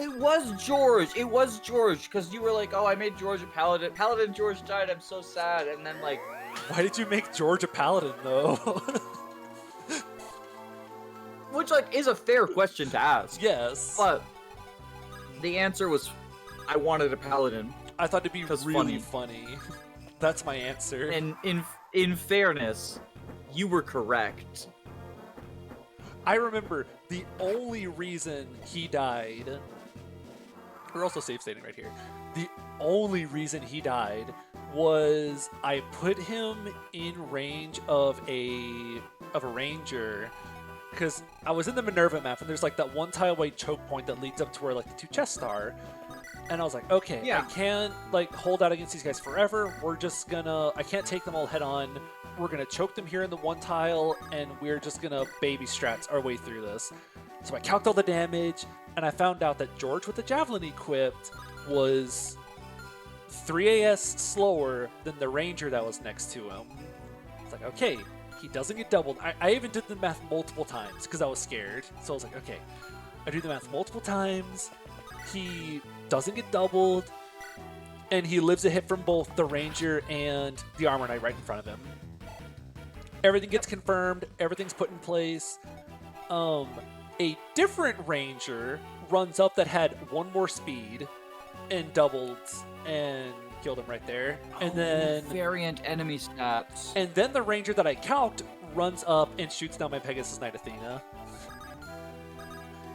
it was George. It was George, because you were like, oh, I made George a paladin. Paladin George died. I'm so sad. And then, like... Why did you make George a paladin, though? Which, like, is a fair question to ask. Yes. But the answer was, I wanted a paladin. I thought it'd be really funny. That's my answer. And in fairness, you were correct. I remember the only reason he died... We're also safe stating right here. The only reason he died was I put him in range of a ranger, because I was in the Minerva map and there's like that one tile-away choke point that leads up to where like the 2 chests are. And I was like, okay, yeah. I can't like hold out against these guys forever. We're just gonna, I can't take them all head on. We're gonna choke them here in the one tile, and we're just gonna baby strats our way through this. So I calced all the damage, and I found out that George with the javelin equipped was 3 AS slower than the ranger that was next to him. It's like, okay, he doesn't get doubled. I even did the math multiple times because I was scared. So I was like, okay, I do the math multiple times. He doesn't get doubled, and he lives a hit from both the ranger and the armor knight right in front of him. Everything gets confirmed. Everything's put in place. A different ranger runs up that had 1 more speed and doubled and killed him right there. And then variant enemy stats. And then the ranger that I calced runs up and shoots down my Pegasus Knight Athena.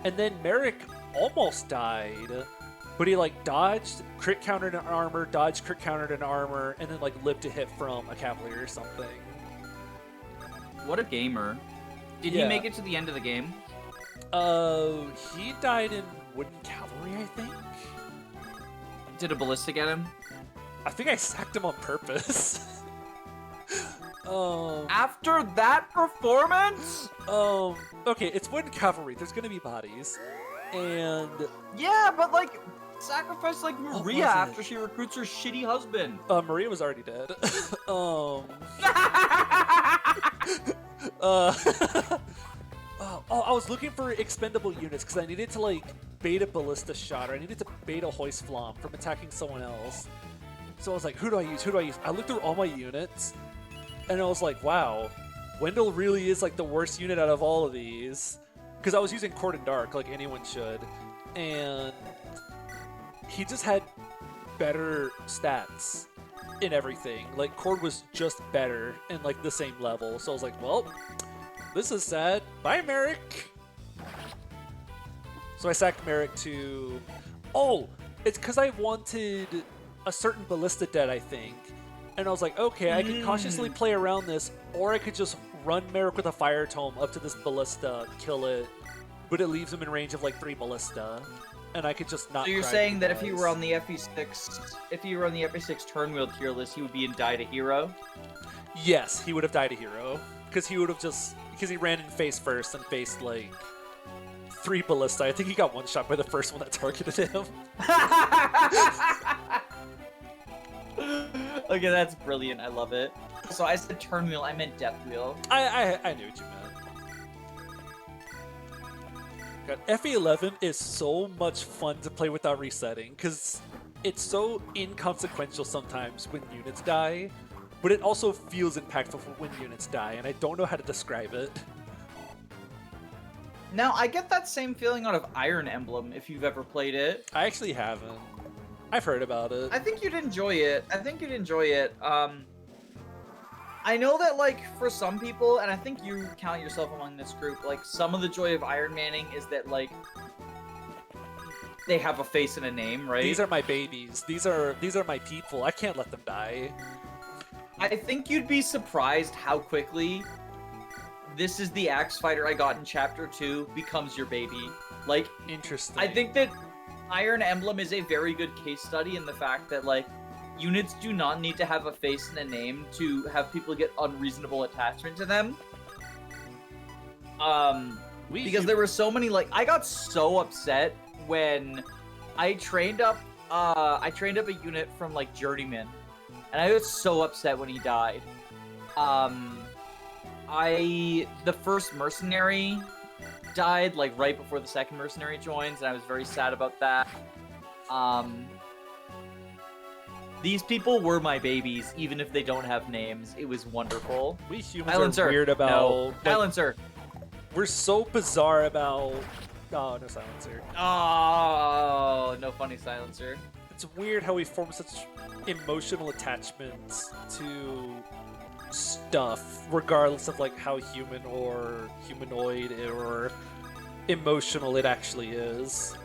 And then Merrick almost died, but he like dodged, crit countered an armor, dodged, crit countered an armor, and then like lived a hit from a cavalier or something. What a gamer. Did he make it to the end of the game? He died in Wooden Cavalry, I think. Did a ballista get him? I think I sacked him on purpose. After that performance? Okay, it's Wooden Cavalry. There's gonna be bodies. And... yeah, but like, sacrifice like Maria after she recruits her shitty husband. Maria was already dead. I was looking for expendable units because I needed to like bait a ballista shot, or I needed to bait a hoist flam from attacking someone else. So I was like, who do I use? Who do I use? I looked through all my units, and I was like, wow, Wendell really is like the worst unit out of all of these. Because I was using Cordon Dark like anyone should, and he just had better stats in everything. Like Cord was just better in like the same level. So I was like, well, this is sad. Bye, Merrick. So I sacked Merrick to... oh, it's because I wanted a certain ballista dead, I think. And I was like, okay, I could cautiously play around this, or I could just run Merrick with a fire tome up to this ballista, kill it, but it leaves him in range of like 3 ballista. And I could just not. So you're saying that if he were on the FE6, turn wheel tier list, he would be in die to hero? Yes, he would have died a hero. Because he would have just... because he ran in face first and faced like 3 ballista. I think he got 1 shot by the first one that targeted him. Okay, that's brilliant. I love it. So I said turn wheel, I meant death wheel. I knew what you meant. God, FE11 is so much fun to play without resetting, because it's so inconsequential sometimes when units die, but it also feels impactful when units die, and I don't know how to describe it. Now, I get that same feeling out of Iron Emblem, if you've ever played it. I actually haven't. I've heard about it. I think you'd enjoy it. I know that, like, for some people, and I think you count yourself among this group, like, some of the joy of Iron Manning is that, like, they have a face and a name, right? These are my babies. These are my people. I can't let them die. I think you'd be surprised how quickly this is the axe fighter I got in Chapter 2 becomes your baby. Like, interesting. I think that Iron Emblem is a very good case study in the fact that, like, units do not need to have a face and a name to have people get unreasonable attachment to them. Because there were so many, like, I got so upset when I trained up a unit from, like, Journeyman, and I was so upset when he died. The first mercenary died like right before the second mercenary joins, and I was very sad about that. These people were my babies, even if they don't have names. It was wonderful. We humans Silencer. are weird about... No. like, Silencer. we're so bizarre about... Oh, no silencer. Oh, no funny silencer. It's weird how we form such emotional attachments to stuff, regardless of like how human or humanoid or emotional it actually is.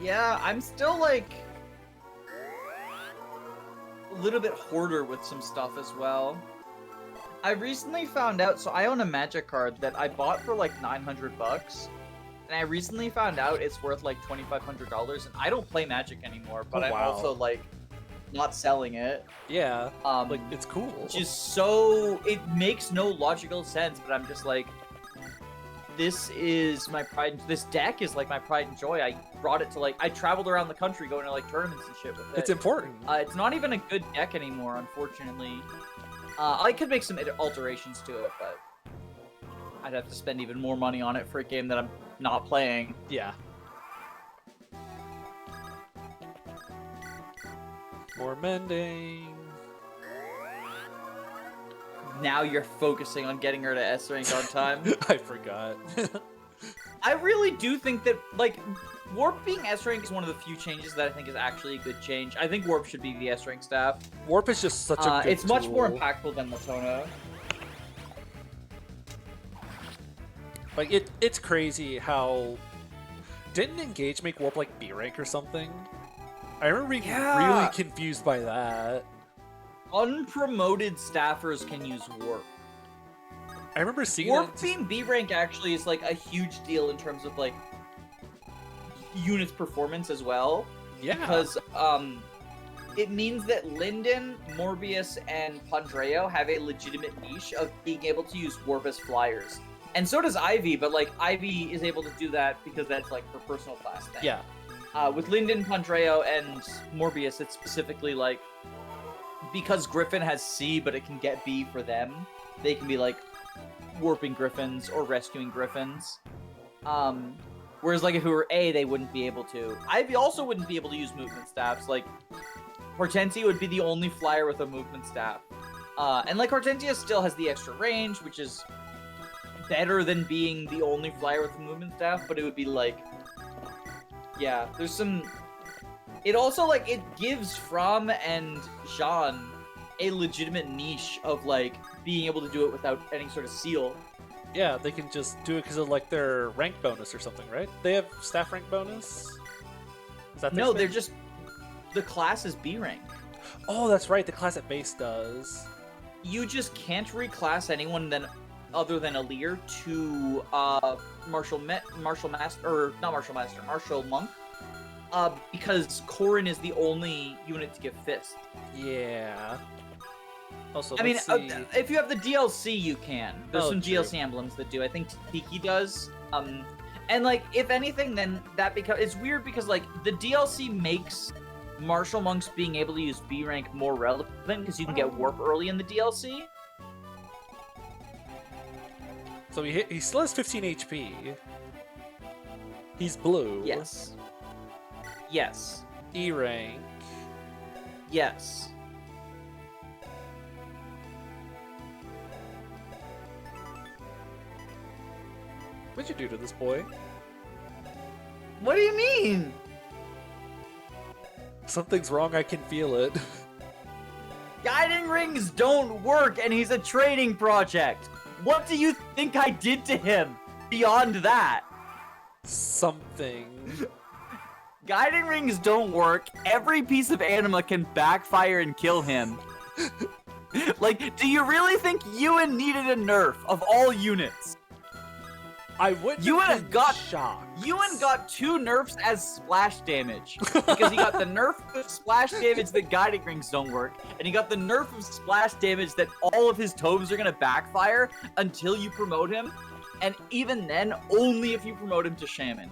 Yeah, I'm still like a little bit hoarder with some stuff as well. I recently found out, so I own a magic card that I bought for like 900 bucks. And I recently found out it's worth like $2,500, and I don't play Magic anymore, but Oh, I'm wow. also like not selling it. Yeah, like Like it's cool. just so it makes no logical sense, but I'm just like, this is my pride. This deck is like my pride and joy. I brought it to like I traveled around the country going to like tournaments and shit with it. It's important. It's not even a good deck anymore, unfortunately. I could make some alterations to it, but I'd have to spend even more money on it for a game that I'm not playing. Yeah. More mending. Now you're focusing on getting her to S rank on time. I forgot. I really do think that, like, Warp being S rank is one of the few changes that I think is actually a good change. I think Warp should be the S rank staff. Warp is just such a good It's much more tool. impactful than Latona. Like it's crazy how didn't Engage make Warp like B rank or something? I remember being Yeah. really confused by that. Unpromoted staffers can use Warp. I remember seeing Warp it. being B rank actually is like a huge deal in terms of like units performance as well. Yeah. Because it means that Linden, Morbius, and Pandreo have a legitimate niche of being able to use Warp as flyers. And so does Ivy, but like Ivy is able to do that because that's like her personal class thing. Yeah. With Linden, Pandreo, and Morbius, it's specifically like because Griffin has C, but it can get B for them. They can be like warping Griffins or rescuing Griffins. Whereas like if it were A, they wouldn't be able to. Ivy also wouldn't be able to use movement staffs. Like Hortensia would be the only flyer with a movement staff. And like Hortensia still has the extra range, which is better than being the only flyer with a movement staff, but it would be like, yeah, there's some. It also like it gives Fromm and Jean a legitimate niche of like being able to do it without any sort of seal. Yeah, they can just do it because of like their rank bonus or something, right? They have staff rank bonus? Is that No, thing? they're just the class is B rank. Oh, that's right. The class at base does. You just can't reclass anyone other than Alir to Martial Master, or not Martial Master, Martial Monk, because Corrin is the only unit to get Fist. Yeah. Also, I mean, let's see. if you have the DLC, you can. There's Oh, some true. DLC emblems that do. I think Tiki does. And like, if anything, then that it's weird because like the DLC makes Martial Monks being able to use B rank more relevant because you can get Warp early in the DLC. So he still has 15 HP. He's blue. Yes. Yes. E rank. Yes. What'd you do to this boy? What do you mean? Something's wrong, I can feel it. Guiding rings don't work, and he's a trading project. What do you think I did to him beyond that? Something. Guiding rings don't work. Every piece of anima can backfire and kill him. Like, do you really think Ewan needed a nerf of all units? I wouldn't Ewan have has been got- shocked. Ewan got 2 nerfs as splash damage. Because he got the nerf of splash damage that guiding rings don't work, and he got the nerf of splash damage that all of his tomes are gonna backfire until you promote him, and even then, only if you promote him to Shaman.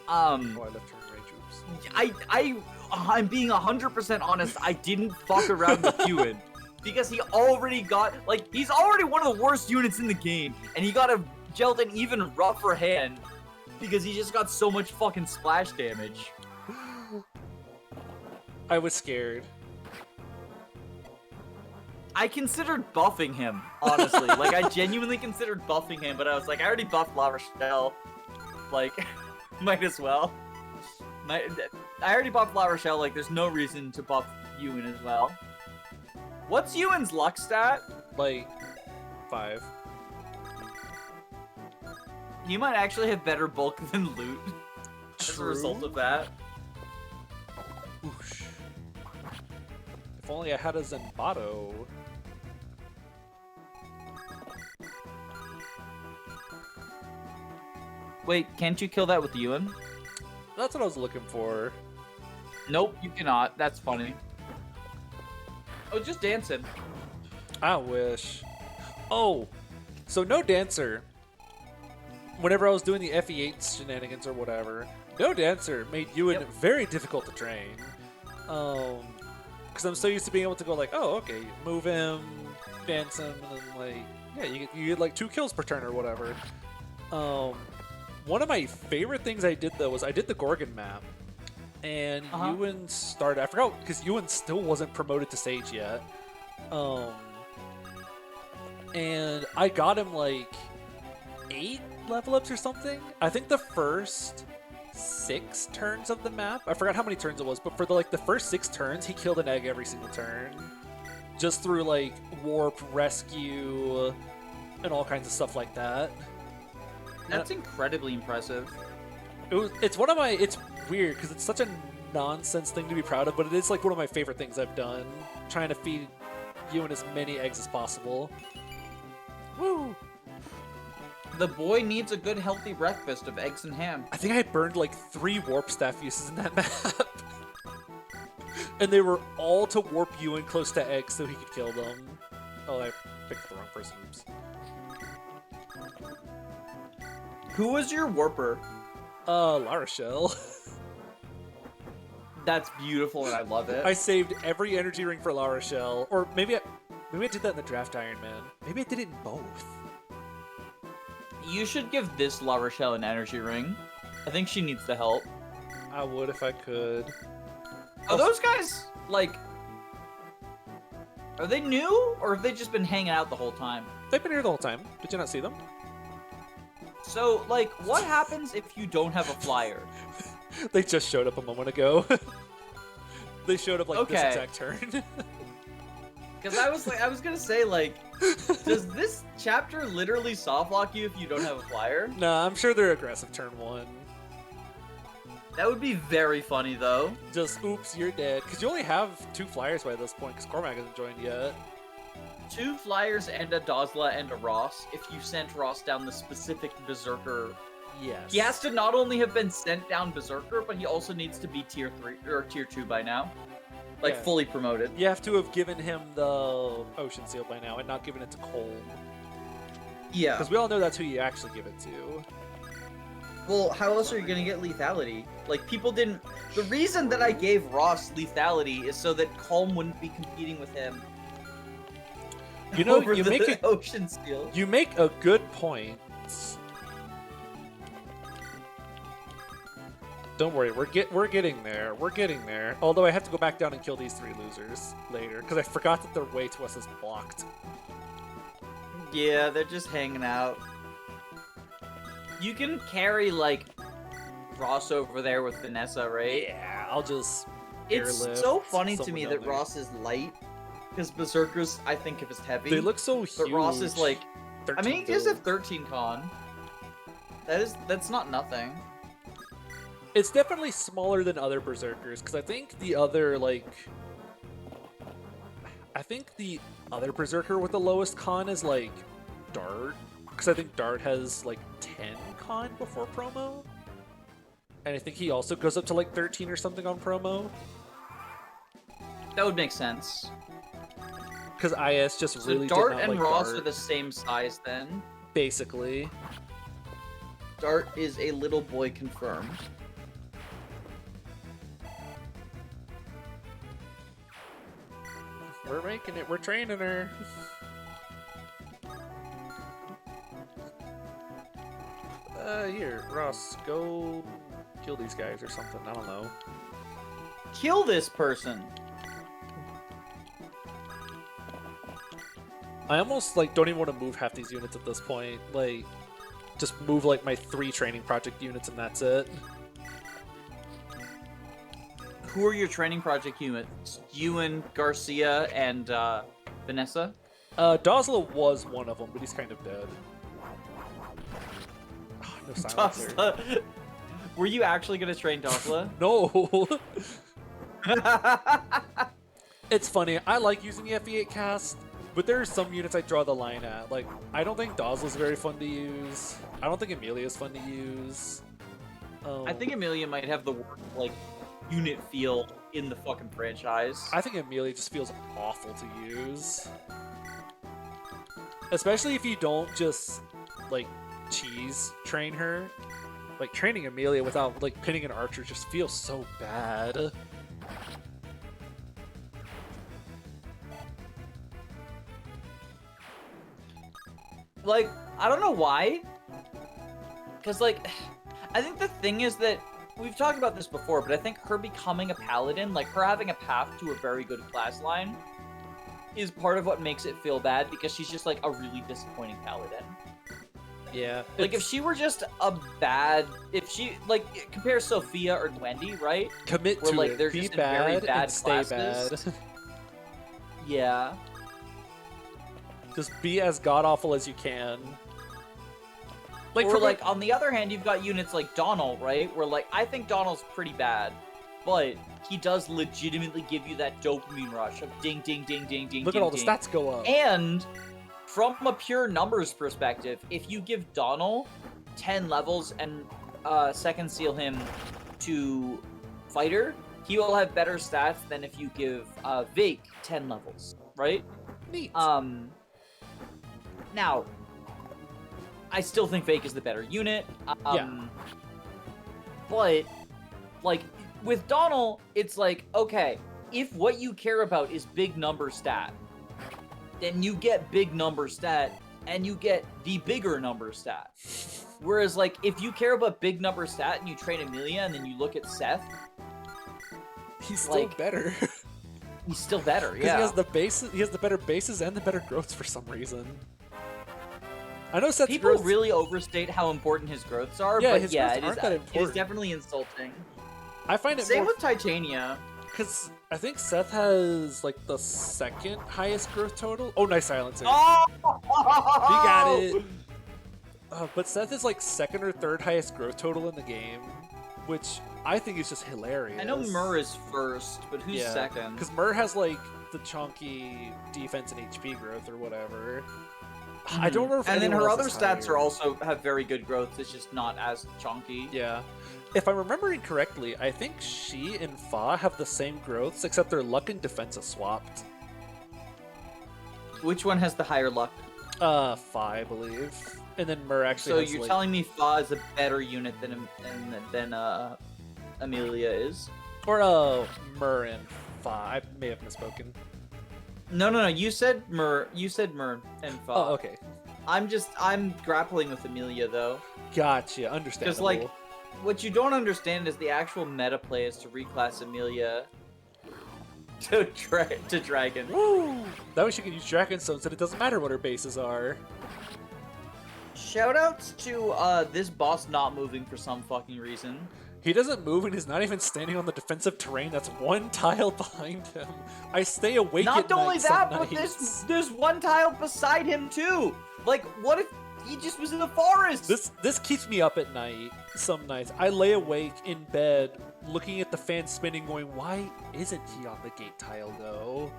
Oh, I left her in range. Oops. I'm being 100% honest, I didn't fuck around with Ewan. Because he already got, like, he's already one of the worst units in the game, and he got a dealt an even rougher hand because he just got so much fucking splash damage. I was scared. I considered buffing him, honestly. Like, I genuinely considered buffing him, but I was like, I already buffed La Rochelle. Like, might as well. I already buffed La Rochelle, like, there's no reason to buff Ewan as well. What's Ewan's luck stat? Like, 5. He might actually have better bulk than loot as a result of that. Oosh. If only I had a Zenbato. Wait, can't you kill that with Ewan? That's what I was looking for. Nope, you cannot. That's funny. Oh, just dancing. I wish. Oh, so no dancer. Whenever I was doing the FE8 shenanigans or whatever, no dancer made Ewan very difficult to train. Because I'm so used to being able to go like, oh, okay, move him, dance him, and then like, yeah, you get like 2 kills per turn or whatever. One of my favorite things I did though was I did the Gorgon map, and Ewan started. I forgot because Ewan still wasn't promoted to Sage yet. And I got him like 8 level ups or something. I think the first 6 turns of the map, I forgot how many turns it was, but for the first 6 turns, he killed an egg every single turn, just through like warp, rescue, and all kinds of stuff like that. That's incredibly impressive. It's one of my. It's weird because it's such a nonsense thing to be proud of, but it is like one of my favorite things I've done. Trying to feed Ewan as many eggs as possible. Woo! The boy needs a good healthy breakfast of eggs and ham. I think I burned like 3 warp staff uses in that map. And they were all to warp Ewan close to eggs so he could kill them. Oh, I picked the wrong person. Oops. Who was your warper? La Rochelle. That's beautiful and I love it. I saved every energy ring for La Rochelle. Or maybe I did that in the draft Iron Man. Maybe I did it in both. You should give this La Rochelle an energy ring. I think she needs the help. I would if I could. Are those guys, like... Are they new? Or have they just been hanging out the whole time? They've been here the whole time. Did you not see them? So, like, what happens if you don't have a flyer? They just showed up a moment ago. They showed up like this exact turn. Because I was gonna say, like, does this chapter literally softlock you if you don't have a flyer? Nah, I'm sure they're aggressive turn 1. That would be very funny, though. Just, oops, you're dead. Because you only have 2 flyers by this point, because Cormac hasn't joined yet. 2 flyers and a Dozla and a Ross if you sent Ross down the specific Berserker. Yes. He has to not only have been sent down Berserker, but he also needs to be tier 3 or tier 2 by now. Like, fully promoted. You have to have given him the Ocean Seal by now and not given it to Cole. Yeah. Because we all know that's who you actually give it to. Well, how else are you gonna get lethality? Like, people didn't... The reason that I gave Ross lethality is so that Calm wouldn't be competing with him. You know, over you the make it, Ocean Seal. You make a good point. Don't worry, we're getting there. We're getting there. Although I have to go back down and kill these 3 losers later because I forgot that their way to us is blocked. Yeah, they're just hanging out. You can carry like Ross over there with Vanessa, right? Yeah, I'll just. It's airlift so funny to me someone that down there. Ross is light because Berserkers I think of as heavy. They look so huge. But Ross is like. I mean, he does have build. 13 con. That's not nothing. It's definitely smaller than other Berserkers, because I think the other, Berserker with the lowest con is, like, Dart. Because I think Dart has, like, 10 con before promo. And I think he also goes up to, like, 13 or something on promo. That would make sense. Because IS just So really Dart did not and like Ross Dart, are the same size then. basically. Dart is a little boy confirmed. We're making it. We're training her. Here, Ross, go kill these guys or something. I don't know. Kill this person. I almost like don't even want to move half these units at this point. Like, just move like my 3 training project units and that's it. Who are your training project units? Ewan, Garcia, and Vanessa? Dosla was one of them, but he's kind of dead. Oh, no silencer. Dosla. Were you actually going to train Dosla? No! It's funny, I like using the FE8 cast, but there are some units I draw the line at. Like, I don't think Dozla's very fun to use. I don't think Amelia's fun to use. I think Amelia might have the worst, like, unit feel in the fucking franchise. I think Amelia just feels awful to use. Especially if you don't just, like, cheese train her. Like, training Amelia without, like, pinning an archer just feels so bad. Like, I don't know why. Because, like, I think the thing is that we've talked about this before, but I think her becoming a paladin, like her having a path to a very good class line, is part of what makes it feel bad because she's just like a really disappointing paladin. Yeah. Like if she were just a bad, if she like compare Sophia or Wendy, right? Commit Where, to like, it. they're Be just in bad very bad and stay classes. bad. Yeah. Just be as god awful as you can. Like, or like on the other hand, you've got units like Donald, right? Where like I think Donald's pretty bad, but he does legitimately give you that dopamine rush of ding, ding, ding, ding, ding. Look ding, at all the ding. stats go up. And from a pure numbers perspective, if you give Donald 10 levels and second seal him to fighter, he will have better stats than if you give Vake 10 levels, right? Neat. Now, I still think Vake is the better unit. Yeah. But, like, with Donald, it's like, okay, if what you care about is big number stat, then you get big number stat, and you get the bigger number stat. Whereas, like, if you care about big number stat and you train Amelia, and then you look at Seth, he's still like, better. He's still better, Because yeah. he has the bases, he has the better bases and the better growths for some reason. I know Seth's People growths... really overstate how important his growths are, Yeah, but his yeah, growths aren't that it is important. definitely insulting. I find it Same more... with Titania. Because I think Seth has, like, the second highest growth total. Oh, nice silencer. Oh! He got it. But Seth is, like, second or third highest growth total in the game, which I think is just hilarious. I know Mur is first, but who's second? Because Mur has, like, the chunky defense and HP growth or whatever. I don't remember if And then anyone her else other is stats higher. are also have very good growth. It's just not as chunky. Yeah. If I'm remembering correctly, I think she and Fa have the same growths, except their luck and defense is swapped. Which one has the higher luck? Fa, I believe. And then Mur actually So has, you're like... telling me Fa is a better unit than Amelia is? Or, Mur and Fa. I may have misspoken. No. You said Mur and Fa. Oh, okay. I'm grappling with Amelia though. Gotcha. Understandable. Because like, what you don't understand is the actual meta play is to reclass Amelia to Dragon. Woo! That way she can use Dragonstone so it doesn't matter what her bases are. Shoutouts to this boss not moving for some fucking reason. He doesn't move and he's not even standing on the defensive terrain that's one tile behind him. I stay awake at Not night only some that, but nights. there's one tile beside him too. Like, what if he just was in the forest? This keeps me up at night some nights. I lay awake in bed looking at the fan spinning going, why isn't he on the gate tile though?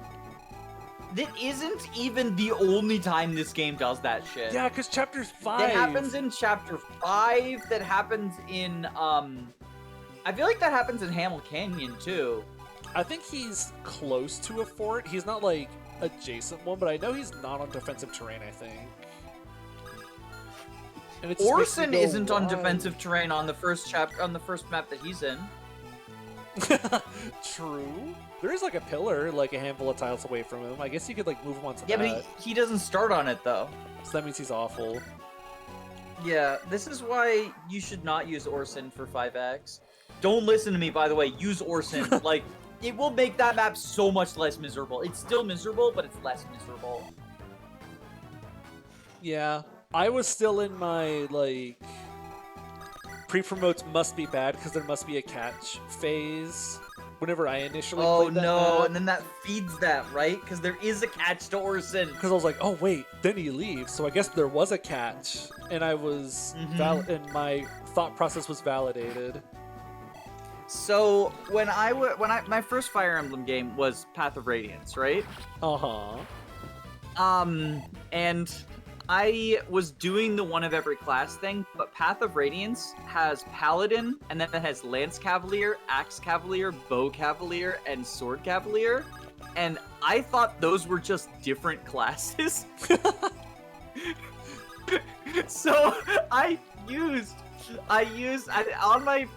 That isn't even the only time this game does that shit. Yeah, because chapter 5. That happens in chapter 5. That happens in I feel like that happens in Hamel Canyon too. I think he's close to a fort. He's not like adjacent one, but I know he's not on defensive terrain, I think. And it just makes me Orson go, isn't on why? defensive terrain on the first map that he's in. True. There is like a pillar, like a handful of tiles away from him. I guess you could like move him onto Yeah, that. but he doesn't start on it though. So that means he's awful. Yeah, this is why you should not use Orson for 5x. Don't listen to me, by the way. Use Orson. Like, it will make that map so much less miserable. It's still miserable, but it's less miserable. Yeah, I was still in my, like, pre-promotes must be bad because there must be a catch phase whenever I initially played that map. And then that feeds that, right? Because there is a catch to Orson. Because I was like, oh wait, then he leaves, so I guess there was a catch, and I was and my thought process was validated. So my first Fire Emblem game was Path of Radiance, right? And I was doing the one of every class thing, but Path of Radiance has Paladin, and then it has Lance Cavalier, Axe Cavalier, Bow Cavalier, and Sword Cavalier. And I thought those were just different classes. So on my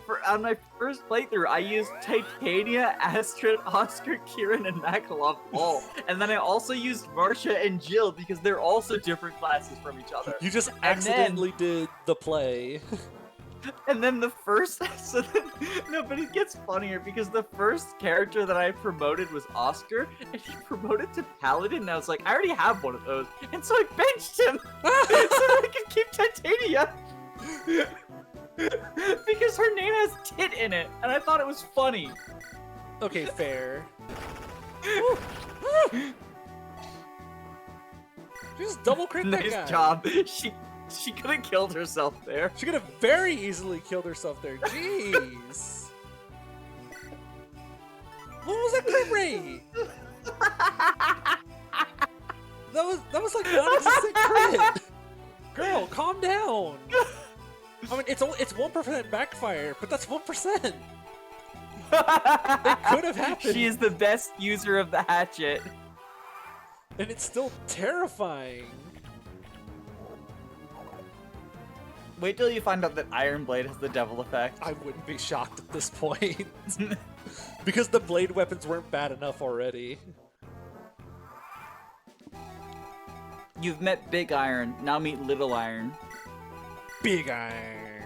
first playthrough, I used Titania, Astrid, Oscar, Kieran, and Makalov all. And then I also used Marcia and Jill because they're also different classes from each other. You just accidentally did the play. And then but it gets funnier because the first character that I promoted was Oscar, and he promoted to Paladin, and I was like, I already have one of those, and so I benched him so that I could keep Titania. Because her name has tit in it, and I thought it was funny. Okay, fair. Just double crit that guy. Nice job. She could have killed herself there. She could have very easily killed herself there. Jeez. What was that crit rate? That was like 90% crit. Girl, calm down. I mean, it's 1% backfire, but that's 1%. It could have happened. She is the best user of the hatchet. And it's still terrifying. Wait till you find out that Iron Blade has the devil effect. I wouldn't be shocked at this point. Because the blade weapons weren't bad enough already. You've met Big Iron, now meet Little Iron. Big Iron.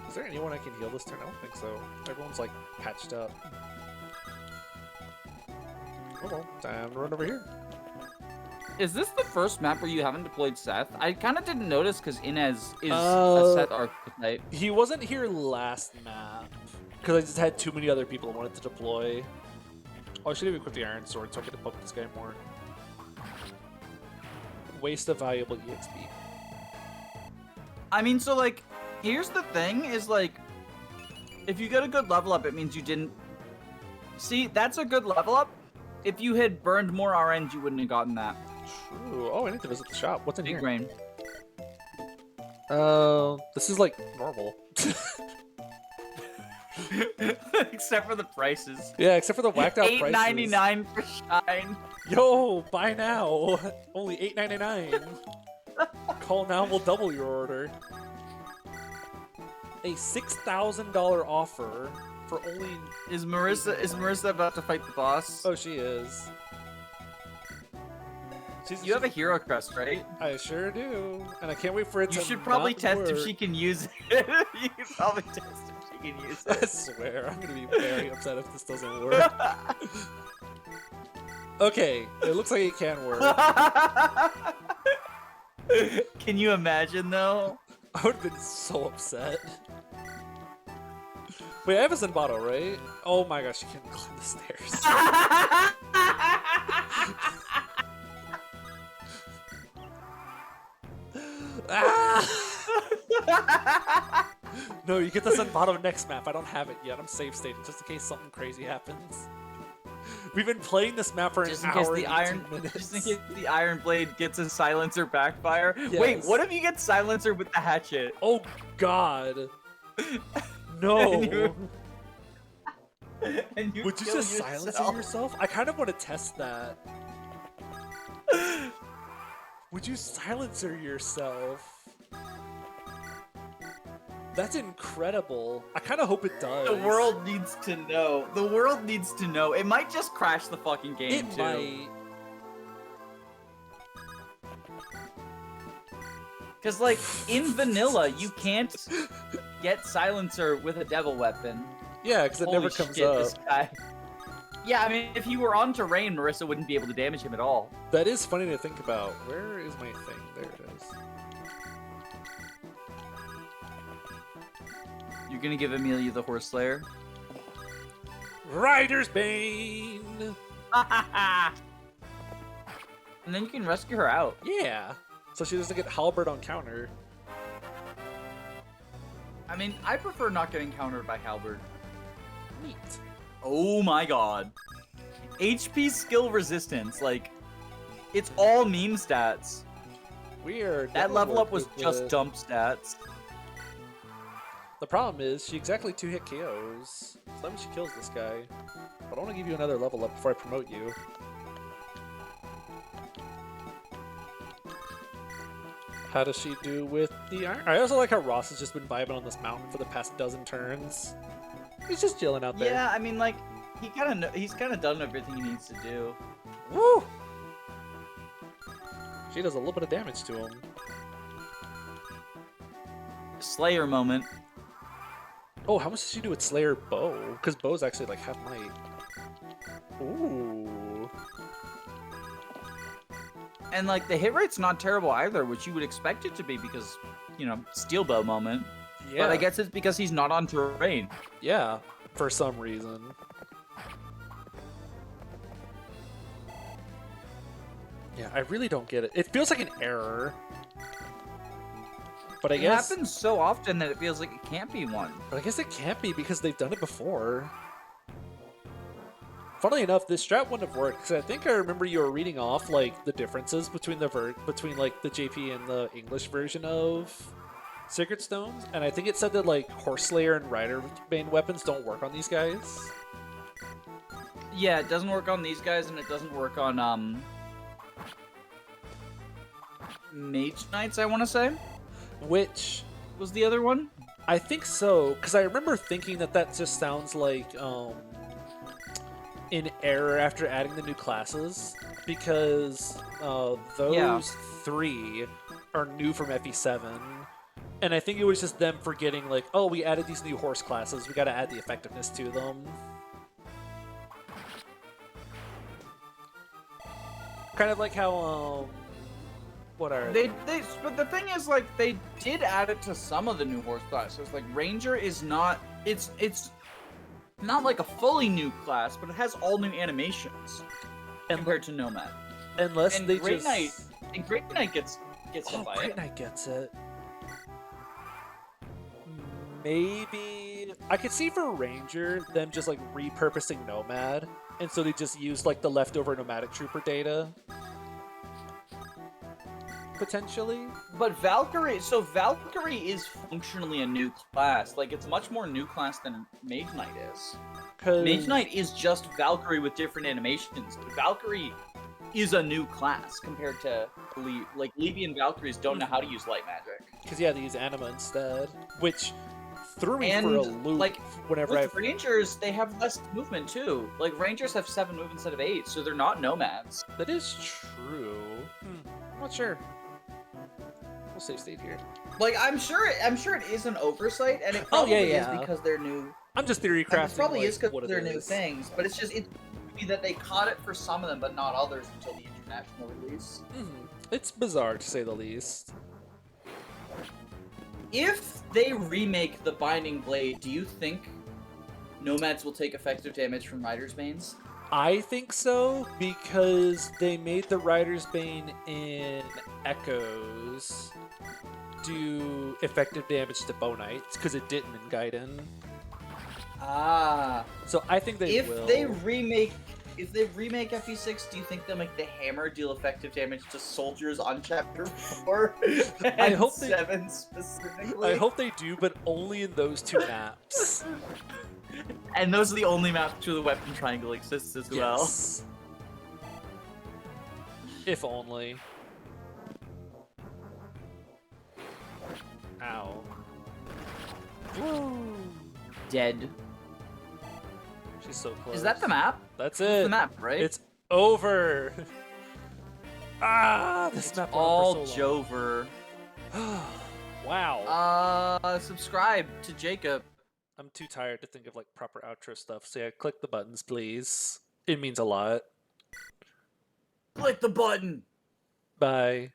Is there anyone I can heal this turn? I don't think so. Everyone's like patched up. Oh well, time to run over here. Is this the first map where you haven't deployed Seth? I kind of didn't notice because Inez is a Seth archetype. He wasn't here last map because I just had too many other people who wanted to deploy. Oh, I should have equipped the Iron Sword so I could have poked this guy more. Waste of valuable EXP. I mean, so like, here's the thing: is like, if you get a good level up, it means you didn't. See, that's a good level up. If you had burned more RNs, you wouldn't have gotten that. True. Oh, I need to visit the shop. What's in Big here? Rain. This is like normal. Except for the prices. Yeah, except for the whacked out prices. $8.99 for Shine. Yo, buy now. Only $8.99. Call now, we'll double your order. A $6,000 offer for only. Is Marissa about to fight the boss? Oh, she is. You have a hero crest, right? I sure do, and I can't wait for it to. You should probably not test work. if she can use it. You should probably test if she can use it. I swear, I'm gonna be very upset if this doesn't work. Okay, it looks like it can work. Can you imagine though? I would have been so upset. Wait, I have a Zenbato, right? Oh my gosh, you can't climb the stairs. Ah! No, you get the Zenbato next map. I don't have it yet. I'm save stating just in case something crazy happens. We've been playing this map for just an in case hour the and Iron, 18 minutes. just in case the Iron Blade gets a silencer backfire. Yes. Wait, what if you get silencer with the hatchet? Oh God! No. And you Would you kill just silence yourself? I kind of want to test that. Would you silencer yourself? That's incredible. I kind of hope it does. The world needs to know. The world needs to know. It might just crash the fucking game, It too. might. Because, like, in vanilla, you can't get silencer with a devil weapon. Yeah, because it never comes up. This guy. Yeah, I mean, if he were on terrain, Marissa wouldn't be able to damage him at all. That is funny to think about. Where is my thing? There it is. You're gonna give Amelia the Horse Slayer? Rider's Bane! And then you can rescue her out. Yeah. So she doesn't get halberd on counter. I mean, I prefer not getting countered by Halberd. Neat. Oh my god. HP skill resistance, like, it's all meme stats. Weird. That level up was just dump stats. The problem is, she exactly 2-hit KOs. So that means she kills this guy. But I want to give you another level up before I promote you. How does she do with the iron? I also like how Ross has just been vibing on this mountain for the past dozen turns. He's just chilling out there. Yeah, I mean, like, he's kind of done everything he needs to do. Woo! She does a little bit of damage to him. Slayer moment. Oh, how much does she do with Slayer Bow? Because Bow's actually like half might. Ooh. And, like, the hit rate's not terrible either, which you would expect it to be because, you know, steel bow moment. Yeah. But I guess it's because he's not on terrain. Yeah, for some reason. Yeah, I really don't get it. It feels like an error. But I guess... It happens so often that it feels like it can't be one. But I guess it can't be because they've done it before. Funnily enough, this strat wouldn't have worked because I think I remember you were reading off like the differences between like the JP and the English version of Sacred Stones, and I think it said that like Horse Slayer and Rider Bane weapons don't work on these guys. Yeah, it doesn't work on these guys, and it doesn't work on Mage Knights, I want to say. Which was the other one? I think so, because I remember thinking that that just sounds like an error after adding the new classes, because those three are new from FE7, and I think it was just them forgetting, like, oh, we added these new horse classes, we gotta add the effectiveness to them. Kind of like how, what are they? But the thing is, like, they did add it to some of the new horse classes. Like, Ranger is not, it's not like a fully new class, but it has all new animations compared to Nomad. Unless and they Great just... Knight, and Great Knight gets hit by Great it. Knight gets it. Maybe I could see for Ranger them just like repurposing Nomad, and so they just use like the leftover Nomadic Trooper data. Potentially. But Valkyrie is functionally a new class. Like, it's much more new class than Mage Knight is. Mage Knight is just Valkyrie with different animations, but Valkyrie is a new class compared to like Libyan Valkyries don't know how to use light magic. Because yeah, they use anima instead, which threw me for a loop. Like, whenever with Rangers, they have less movement too. Like, Rangers have 7 move instead of 8, so they're not nomads. That is true. I'm not sure. We'll save state here. Like, I'm sure it is an oversight, and it probably is because they're new. I'm just theory crafting. It probably like, is because they're new is. things, but it's just that they caught it for some of them, but not others until the international release. It's bizarre to say the least. If they remake the Binding Blade, do you think Nomads will take effective damage from Rider's Banes? I think so, because they made the Rider's Bane in Echoes do effective damage to Bow Knights, because it didn't in Gaiden. Ah. So I think they will. If they remake FE6, do you think they'll make the hammer deal effective damage to soldiers on Chapter 4? I hope 7 specifically. I hope they do, but only in those 2 maps. And those are the only maps where the weapon triangle exists as well. If only. Ow. Woo. Dead. She's so close. Is that the map? That's it. That's the map, right? It's over. This map went on all for so long. Jover. Wow. Subscribe to Jacob. I'm too tired to think of like proper outro stuff. So yeah, click the buttons, please. It means a lot. Click the button. Bye.